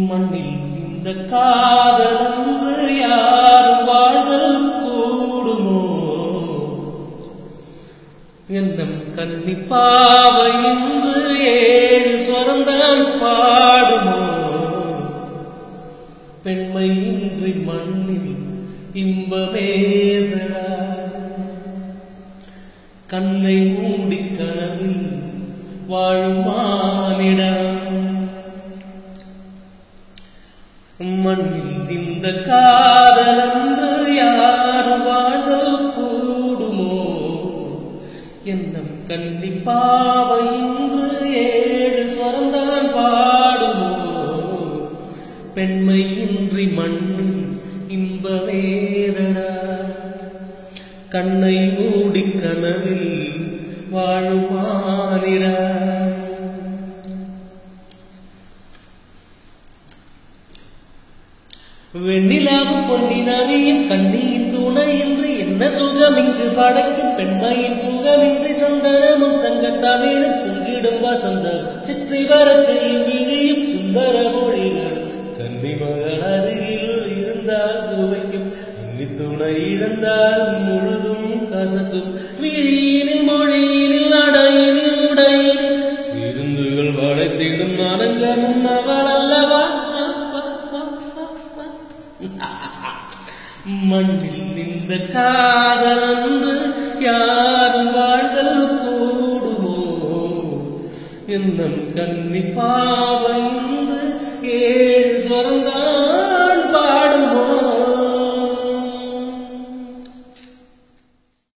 மண்ணில் இந்த காதலன்று யாரும் வாழ்தல் கூடுமோ? என்னும் கன்னிப்பாவை என்று 7 ஸ்வரந்தான் பாடுமோ? பெண்மையின்றி மண்ணில் இன்பமேதடா, கண்ணை மூடி கனவில் வாழும் மானிடா. மண்ணில் இந்த காதலன்று யாரும் வாழ்தல் கூடுமோ? என்னும் கன்னிப்பாவை இன்று 7 ஸ்வரந்தான் பாடுமோ? பெண்மையின்றி மண்ணில் இன்பவேதனா, கண்ணை மூடி கனவில் வாழும் மானிடா. வெண்ணிலாவும் பொன்னி நதியும் கண்ணியின் துணையின்றி என்ன சுகம் இங்கு படைக்கும்? பெண்மையின் சுகமின்றி சந்தனமும் சங்கத்தமிழும் பொங்கிடும் வசந்தம் சிற்றி வரச் செய்யும் விழியும் சுந்தர மொழிகளும். கன்னி மகள் அருகில் இருந்தால் சுவைக்கும், கன்னி துணை இழந்தால் முழுதும் கசக்கும். விழியினில் மொழியினில் அடையினில் உடையினில் விருந்துகள் படைத்திடும் அலங்கமும் அவள் அல்லவா? மண்ணில் இந்த காதலன்று யாரும் வாழ்தல் கூடுமோ? என்னும் கன்னிப்பாவை என்று